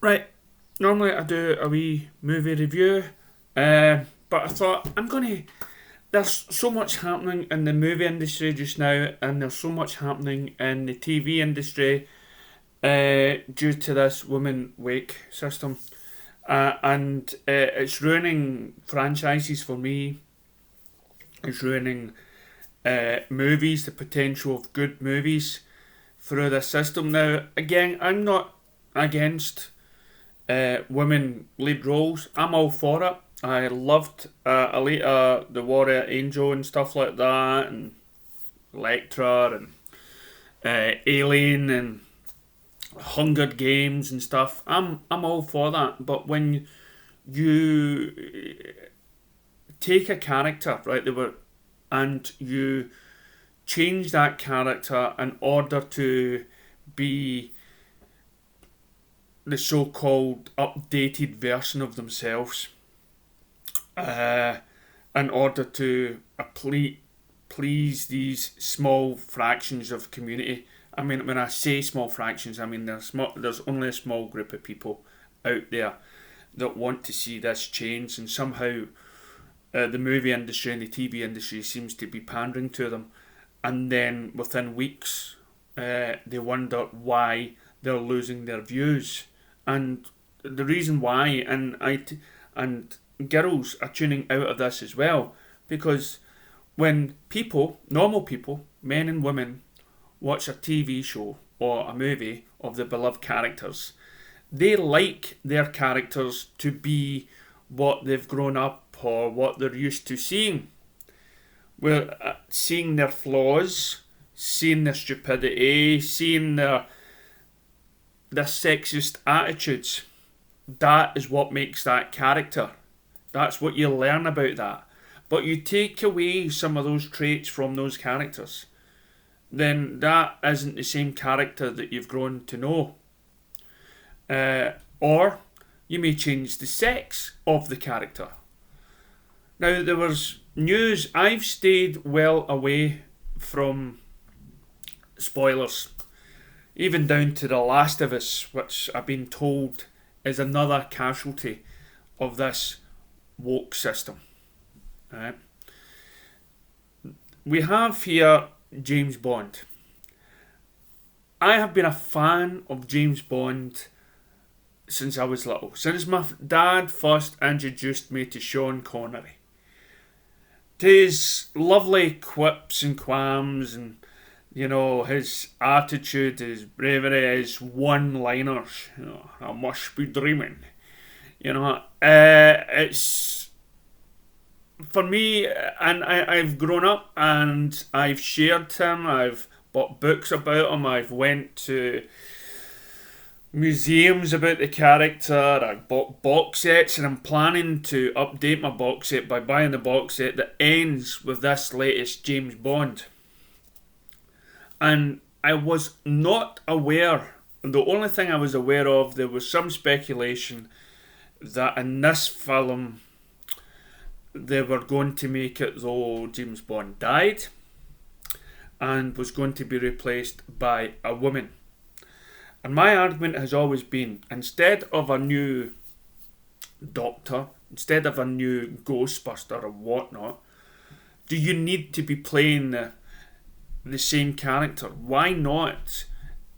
Right, normally I do a wee movie review, but I thought there's so much happening in the movie industry just now, and there's so much happening in the TV industry due to this woman wake system. And it's ruining franchises for me. It's ruining movies, the potential of good movies through this system. Now, again, I'm not against women lead roles. I'm all for it. I loved Alita, the Warrior Angel, and stuff like that, and Electra, and Alien, and Hunger Games and stuff. I'm all for that. But when you take a character, right, and you change that character in order to be the so-called updated version of themselves, uh, in order to please these small fractions of community. I mean, when I say small fractions, I mean there's only a small group of people out there that want to see this change, and somehow the movie industry and the TV industry seems to be pandering to them. And then within weeks, they wonder why they're losing their views, and the reason why, and girls are tuning out of this as well, because when people, normal people, men and women, watch a TV show or a movie of the beloved characters, they like their characters to be what they've grown up or what they're used to seeing. We're seeing their flaws, seeing their stupidity, seeing their sexist attitudes. That is what makes that character. That's what you learn about that. But you take away some of those traits from those characters, then that isn't the same character that you've grown to know. Or you may change the sex of the character. Now, there was news. I've stayed well away from spoilers, even down to The Last of Us, which I've been told is another casualty of this woke system. Right? We have here James Bond. I have been a fan of James Bond since I was little, since my dad first introduced me to Sean Connery. To his lovely quips and qualms, and his attitude, his bravery, his one-liners. I must be dreaming. It's for me, and I've grown up and I've shared him. I've bought books about him. I've went to museums about the character. I've bought box sets, and I'm planning to update my box set by buying the box set that ends with this latest James Bond. And I was not aware. The only thing I was aware of, there was some speculation that in this film they were going to make it though James Bond died and was going to be replaced by a woman. And my argument has always been, instead of a new Doctor, instead of a new Ghostbuster or whatnot, do you need to be playing the same character? Why not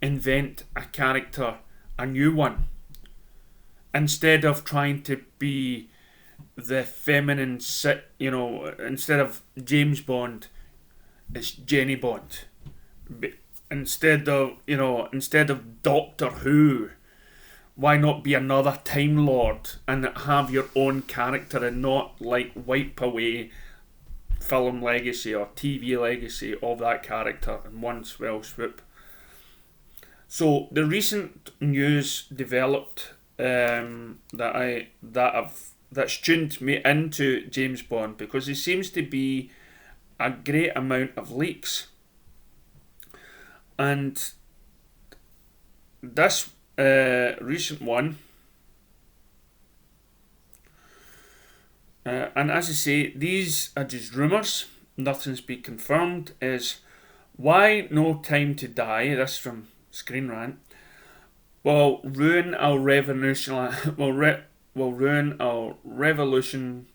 invent a character, a new one, instead of trying to be the feminine, instead of James Bond, it's Jenny Bond. Instead of Doctor Who, why not be another Time Lord and have your own character, and not like wipe away film legacy or TV legacy of that character in one swell swoop? So the recent news developed that's tuned me into James Bond, because there seems to be a great amount of leaks. And this recent one, and as I say, these are just rumours, nothing's been confirmed, is Why No Time to Die, this from Screen Rant. will ruin our revolution. Will ruin our revolution.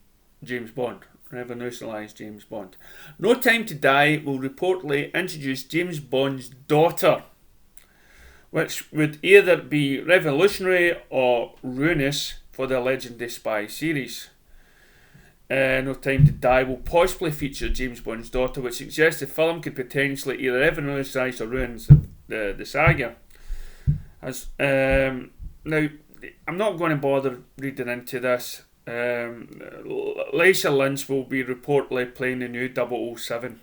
James Bond. Revolutionise James Bond. No Time to Die will reportedly introduce James Bond's daughter, which would either be revolutionary or ruinous for the Legendary Spy series. No Time to Die will possibly feature James Bond's daughter, which suggests the film could potentially either revolutionise or ruin the saga. Now, I'm not going to bother reading into this. Lisa Lynch will be reportedly playing the new 007.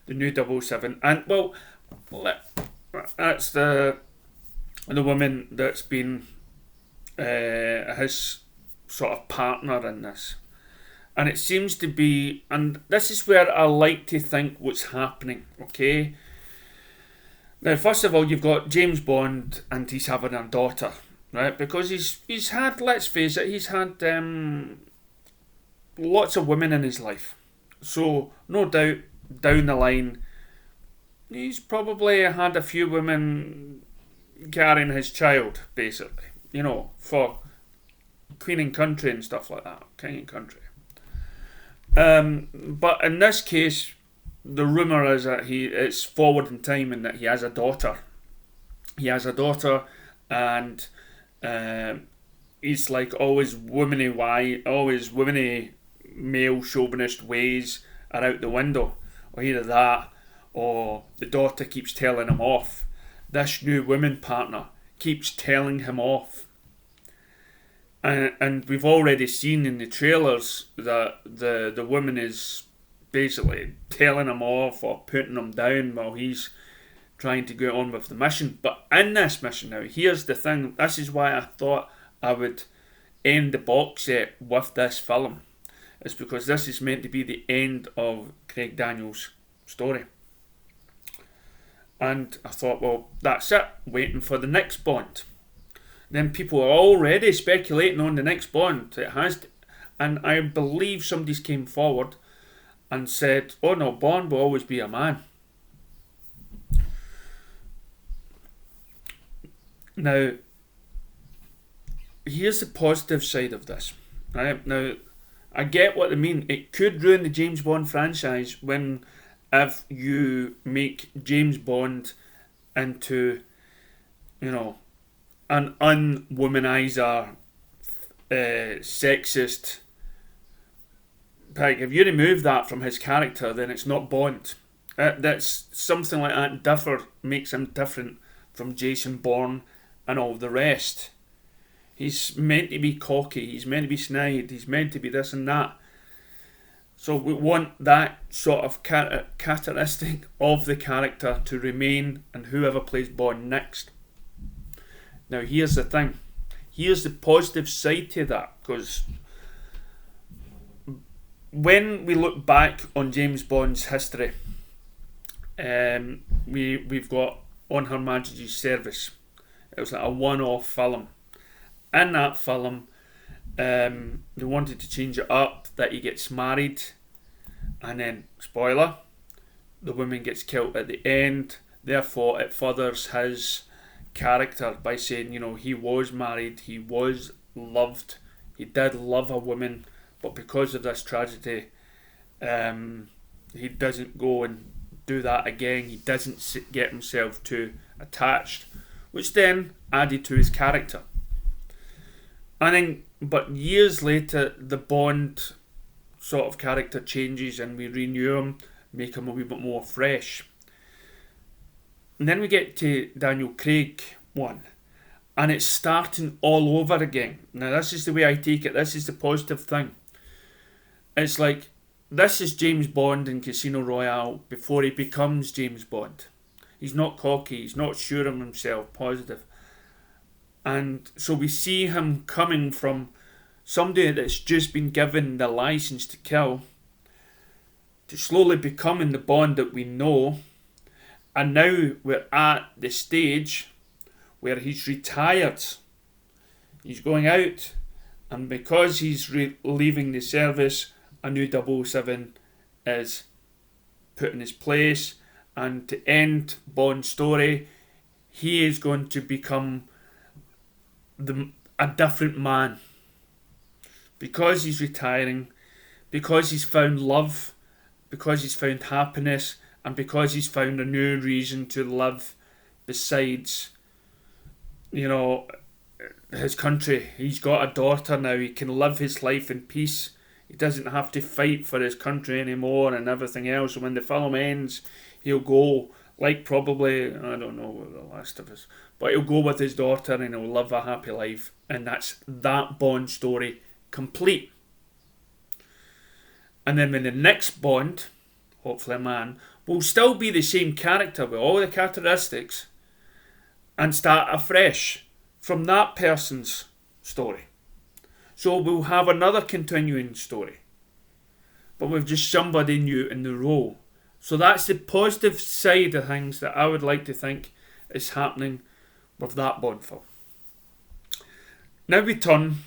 The new 007. And, well, that's the woman that's been his sort of partner in this. And it seems to be, and this is where I like to think what's happening, okay? Now, first of all, you've got James Bond and he's having a daughter, right? Because he's had, let's face it, he's had lots of women in his life. So, no doubt, down the line, he's probably had a few women carrying his child, basically. You know, for Queen and Country and stuff like that. King and Country. But in this case, the rumour is that it's forward in time and that he has a daughter. He has a daughter, and he's like always womany male chauvinist ways are out the window. Or either that, or the daughter keeps telling him off. This new woman partner keeps telling him off. And we've already seen in the trailers that the woman is basically telling him off or putting him down while he's trying to go on with the mission. But in this mission now, here's the thing. This is why I thought I would end the box set with this film. It's because this is meant to be the end of Craig Daniels' story. And I thought, well, that's it. Waiting for the next Bond. Then people are already speculating on the next Bond. And I believe somebody's came forward and said, oh no, Bond will always be a man. Now, here's the positive side of this. Right? Now, I get what they mean. It could ruin the James Bond franchise if you make James Bond into, an unwomanizer, sexist pig. If you remove that from his character, then it's not Bond. That's something like that makes him different from Jason Bourne and all the rest. He's meant to be cocky, he's meant to be snide, he's meant to be this and that. So we want that sort of characteristic of the character to remain in whoever plays Bond next. Now here's the thing. Here's the positive side to that, because when we look back on James Bond's history, we've got On Her Majesty's Service. It was like a one-off film. In that film, they wanted to change it up, that he gets married, and then, spoiler, the woman gets killed at the end. Therefore, it furthers his character by saying, he was married, he was loved, he did love a woman, but because of this tragedy, he doesn't go and do that again. He doesn't get himself too attached, which then added to his character. But years later, the Bond sort of character changes and we renew him, make him a wee bit more fresh. And then we get to Daniel Craig one, and it's starting all over again. Now this is the way I take it, this is the positive thing. It's like, this is James Bond in Casino Royale before he becomes James Bond. He's not cocky, he's not sure of himself, positive. And so we see him coming from somebody that's just been given the license to kill to slowly becoming the Bond that we know. And now we're at the stage where he's retired. He's going out, and because he's leaving the service, a new 007 is put in his place. And to end Bond's story, he is going to become a different man. Because he's retiring, because he's found love, because he's found happiness, and because he's found a new reason to live besides, his country. He's got a daughter now. He can live his life in peace. He doesn't have to fight for his country anymore and everything else. And when the film ends, he'll go, like probably, I don't know the last of us, but he'll go with his daughter and he'll live a happy life. And that's that Bond story complete. And then when the next Bond, hopefully a man, will still be the same character with all the characteristics and start afresh from that person's story. So we'll have another continuing story, but with just somebody new in the role. So that's the positive side of things that I would like to think is happening with that Bond film. Now we turn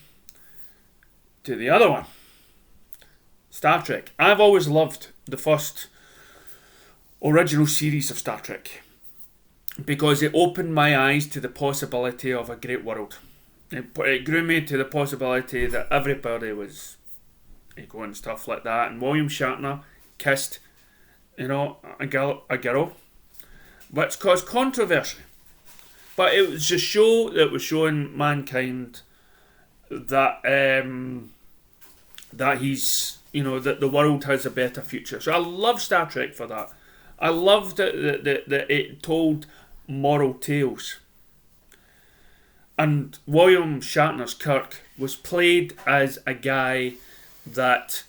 to the other one, Star Trek. I've always loved the first original series of Star Trek because it opened my eyes to the possibility of a great world. It grew me to the possibility that everybody was equal and stuff like that. And William Shatner kissed, a girl, which caused controversy. But it was a show that was showing mankind that that he's, that the world has a better future. So I love Star Trek for that. I loved that it told moral tales. And William Shatner's Kirk was played as a guy that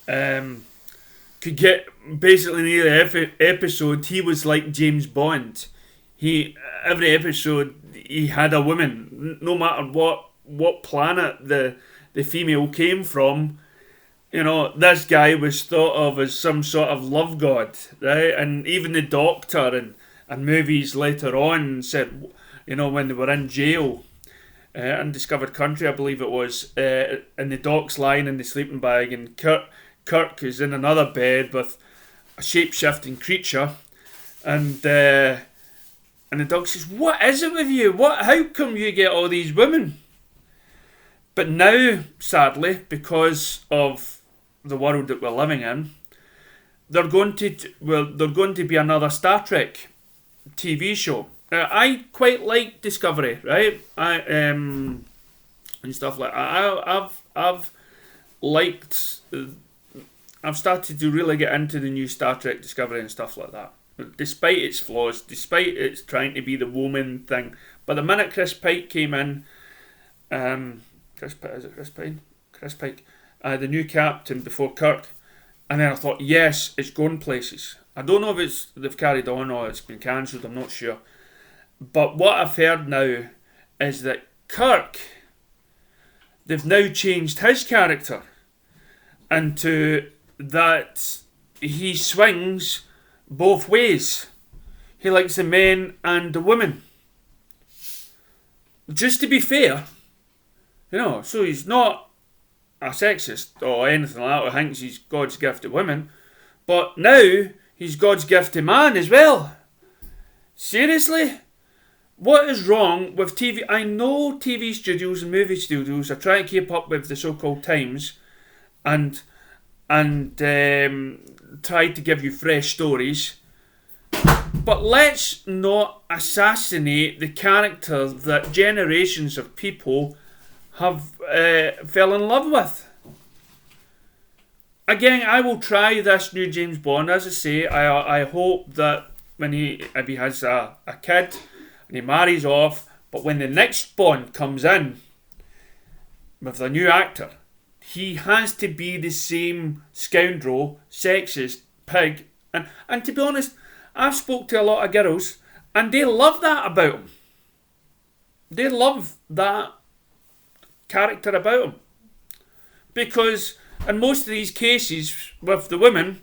could get basically nearly every episode. He was like James Bond. Every episode he had a woman, no matter what planet the female came from. This guy was thought of as some sort of love god, right? And even the Doctor and movies later on said, when they were in jail, Undiscovered Country, I believe it was, and the Doc's lying in the sleeping bag, and Kirk is in another bed with a shape-shifting creature, and the Doc says, "What is it with you? How come you get all these women?" But now, sadly, because of the world that we're living in, they're going to be another Star Trek TV show. I quite like Discovery, right? And stuff like that. I've started to really get into the new Star Trek Discovery and stuff like that. Despite its flaws, despite its trying to be the woman thing. But the minute Chris Pike came in, Chris Pike, the new captain before Kirk, and then I thought, yes, it's going places. I don't know if they've carried on or it's been cancelled, I'm not sure. But what I've heard now is that Kirk, they've now changed his character into that he swings both ways. He likes the men and the women. Just to be fair, so he's not a sexist or anything like that, or thinks he's God's gift to women, but now he's God's gift to man as well. Seriously? What is wrong with TV? I know TV studios and movie studios are trying to keep up with the so-called times and try to give you fresh stories, but let's not assassinate the character that generations of people have fell in love with. Again, I will try this new James Bond. As I say, I hope that if he has a kid and he marries off, but when the next Bond comes in with a new actor, he has to be the same scoundrel, sexist, pig. And to be honest, I've spoke to a lot of girls and they love that about him. They love that character about him. Because in most of these cases with the women,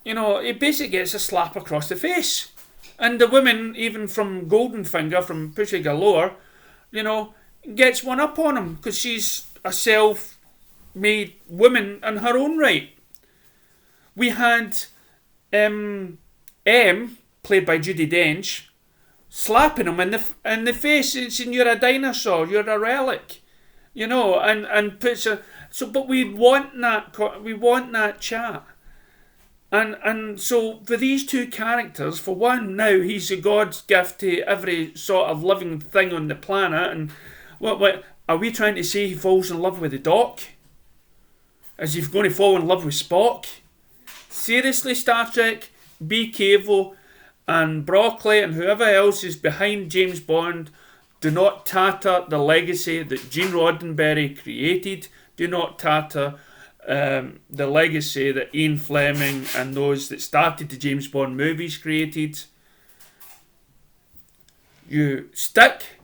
he basically gets a slap across the face. And the women, even from Goldenfinger, from Pushy Galore, gets one up on him because she's a self-made woman in her own right. We had M, played by Judi Dench, slapping him in the face and saying you're a dinosaur, you're a relic, you know, and puts a but we want that chat. And so for these two characters, for one, now he's a God's gift to every sort of living thing on the planet. And what are we trying to say? He falls in love with the Doc? Is he going to fall in love with Spock? Seriously, Star Trek, be careful. And Broccoli and whoever else is behind James Bond, do not tatter the legacy that Gene Roddenberry created. Do not tatter the legacy that Ian Fleming and those that started the James Bond movies created. You stick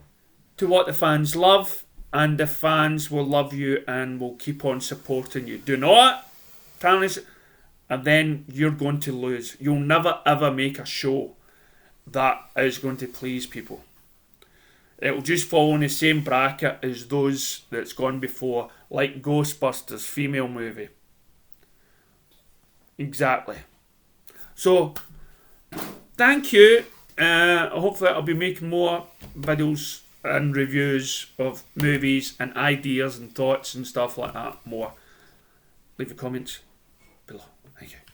to what the fans love, and the fans will love you and will keep on supporting you. Do not tarnish, and then you're going to lose. You'll never ever make a show that is going to please people. It'll just fall in the same bracket as those that's gone before, like Ghostbusters, female movie. Exactly. So, thank you. Hopefully I'll be making more videos and reviews of movies and ideas and thoughts and stuff like that more. Leave your comments below. Thank you.